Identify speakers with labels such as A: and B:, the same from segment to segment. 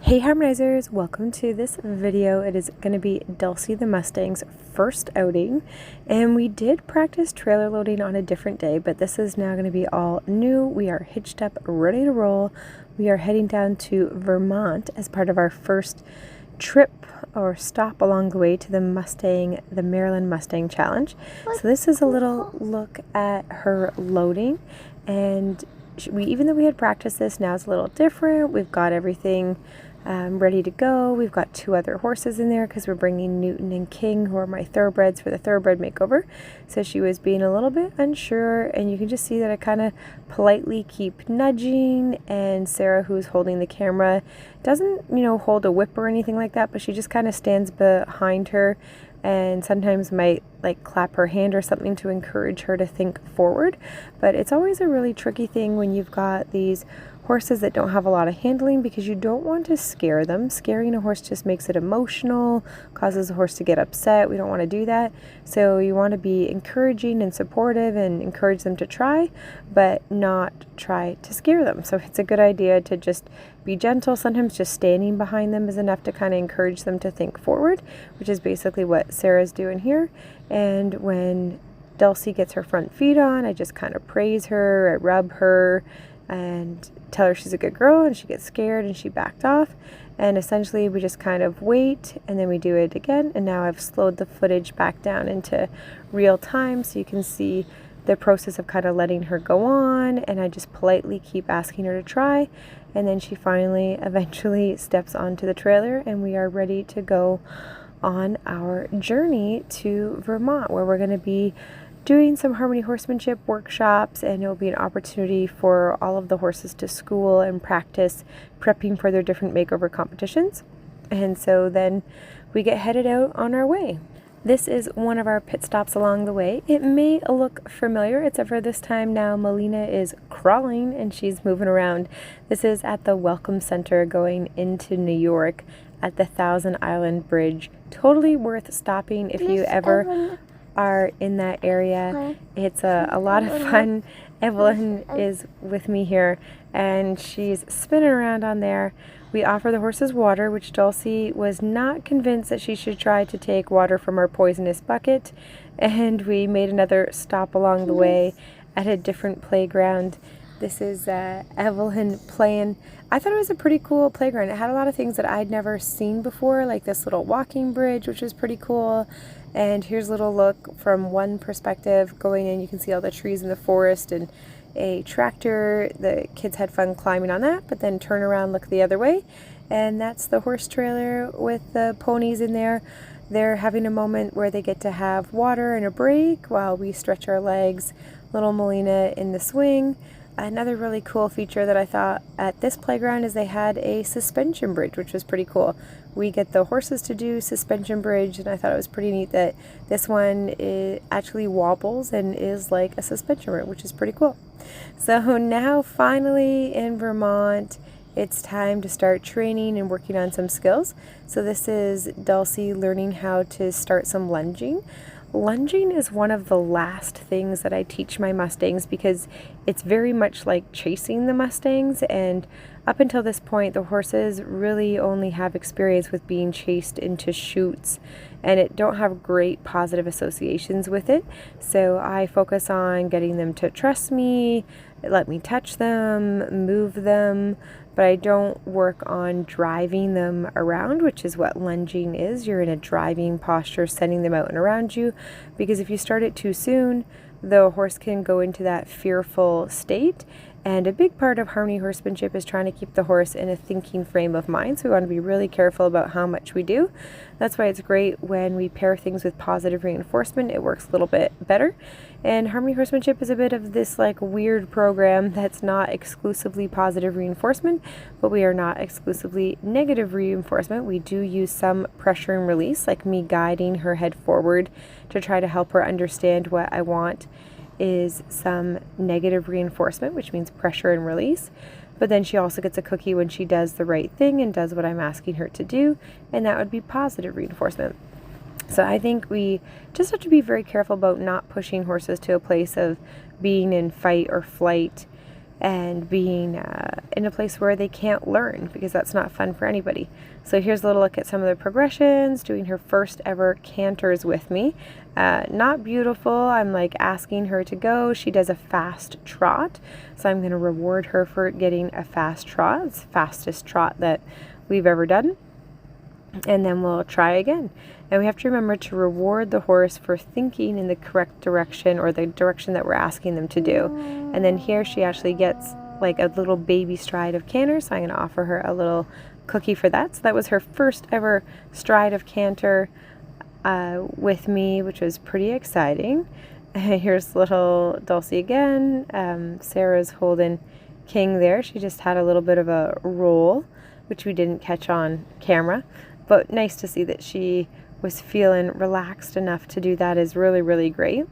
A: Hey Harmonizers, welcome to this video. It is going to be Dulcie the Mustang's first outing, and we did practice trailer loading on a different day, but this is now going to be all new. We are hitched up, ready to roll. We are heading down to Vermont as part of our first trip or stop along the way to the Maryland Mustang Challenge. So this is a little look at her loading, and even though we had practiced this, now it's a little different. We've got everything ready to go. We've got two other horses in there because we're bringing Newton and King, who are my thoroughbreds, for the thoroughbred makeover. So she was being a little bit unsure, and you can just see that I kind of politely keep nudging, and Sarah, who's holding the camera, doesn't, hold a whip or anything like that, but she just kind of stands behind her and sometimes might like clap her hand or something to encourage her to think forward. But it's always a really tricky thing when you've got these horses that don't have a lot of handling, because you don't want to scare them. Scaring a horse just makes it emotional, causes a horse to get upset. We don't want to do that. So you want to be encouraging and supportive and encourage them to try, but not try to scare them. So it's a good idea to just be gentle. Sometimes just standing behind them is enough to kind of encourage them to think forward, which is basically what Sarah's doing here. And when Dulcie gets her front feet on, I just kind of praise her, I rub her, and tell her she's a good girl, and she gets scared and she backed off. And essentially we just kind of wait, and then we do it again. And now I've slowed the footage back down into real time so you can see the process of kind of letting her go on, and I just politely keep asking her to try. And then she finally eventually steps onto the trailer, and we are ready to go on our journey to Vermont, where we're going to be doing some harmony horsemanship workshops, and it'll be an opportunity for all of the horses to school and practice prepping for their different makeover competitions. And so then we get headed out on our way. This is one of our pit stops along the way. It may look familiar, except for this time now Melina is crawling and she's moving around. This is at the Welcome Center going into New York at the Thousand Island Bridge. Totally worth stopping if you ever are in that area. It's a lot of fun. Evelyn is with me here, and she's spinning around on there. We offer the horses water, which Dulcie was not convinced that she should try to take water from our poisonous bucket, and we made another stop along the way at a different playground. This is Evelyn playing. I thought it was a pretty cool playground. It had a lot of things that I'd never seen before, like this little walking bridge, which was pretty cool. And here's a little look from one perspective going in. You can see all the trees in the forest and a tractor. The kids had fun climbing on that, but then turn around, look the other way, and that's the horse trailer with the ponies in there. They're having a moment where they get to have water and a break while we stretch our legs. Little Melina in the swing. Another really cool feature that I thought at this playground is they had a suspension bridge, which was pretty cool. We get the horses to do suspension bridge, and I thought it was pretty neat that this one actually wobbles and is like a suspension bridge, which is pretty cool. So now finally in Vermont, it's time to start training and working on some skills. So this is Dulcie learning how to start some lunging. Lunging is one of the last things that I teach my Mustangs, because it's very much like chasing the Mustangs, and up until this point the horses really only have experience with being chased into chutes, and it don't have great positive associations with it. So I focus on getting them to trust me, let me touch them, move them, but I don't work on driving them around, which is what lunging is. You're in a driving posture, sending them out and around you, because if you start it too soon, the horse can go into that fearful state. And a big part of harmony horsemanship is trying to keep the horse in a thinking frame of mind, so we want to be really careful about how much we do. That's why it's great when we pair things with positive reinforcement. It works a little bit better. And harmony horsemanship is a bit of this like weird program that's not exclusively positive reinforcement, but we are not exclusively negative reinforcement. We do use some pressure and release, like me guiding her head forward to try to help her understand what I want is some negative reinforcement, which means pressure and release. But then she also gets a cookie when she does the right thing and does what I'm asking her to do, and that would be positive reinforcement. So I think we just have to be very careful about not pushing horses to a place of being in fight or flight and being in a place where they can't learn, because that's not fun for anybody. So here's a little look at some of the progressions, doing her first ever canters with me. Not beautiful. I'm like asking her to go. She does a fast trot, so I'm going to reward her for getting a fast trot. It's the fastest trot that we've ever done. And then we'll try again. And we have to remember to reward the horse for thinking in the correct direction, or the direction that we're asking them to do. And then here she actually gets like a little baby stride of canter, so I'm going to offer her a little cookie for that. So that was her first ever stride of canter with me, which was pretty exciting. Here's little Dulcie again. Sarah's holding King there. She just had a little bit of a roll, which we didn't catch on camera, but nice to see that she was feeling relaxed enough to do that is really, really great.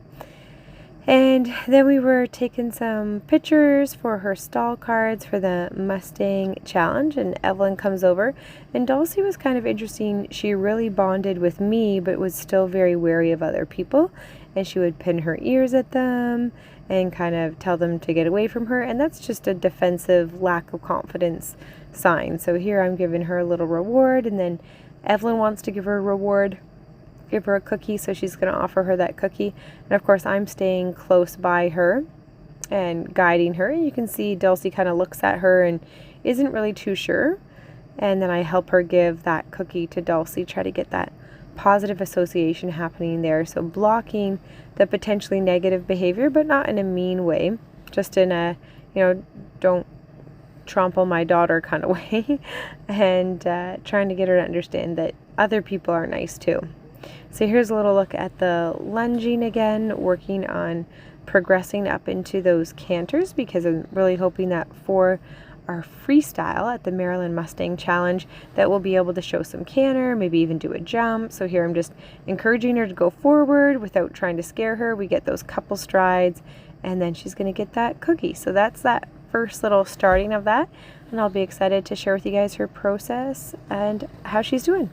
A: And then we were taking some pictures for her stall cards for the Mustang challenge, and Evelyn comes over, and Dulcie was kind of interesting. She really bonded with me, but was still very wary of other people, and she would pin her ears at them and kind of tell them to get away from her, and that's just a defensive, lack of confidence sign. So here I'm giving her a little reward, and then Evelyn wants to give her a reward, give her a cookie, so she's going to offer her that cookie. And of course I'm staying close by her and guiding her. You can see Dulcie kind of looks at her and isn't really too sure, and then I help her give that cookie to Dulcie, try to get that positive association happening there. So blocking the potentially negative behavior, but not in a mean way, just in a, don't trample my daughter kind of way, and trying to get her to understand that other people are nice too. So here's a little look at the lunging again, working on progressing up into those canters, because I'm really hoping that for our freestyle at the Maryland Mustang Challenge that we'll be able to show some canter, maybe even do a jump. So here I'm just encouraging her to go forward without trying to scare her. We get those couple strides, and then she's going to get that cookie. So that's that first little starting of that, and I'll be excited to share with you guys her process and how she's doing.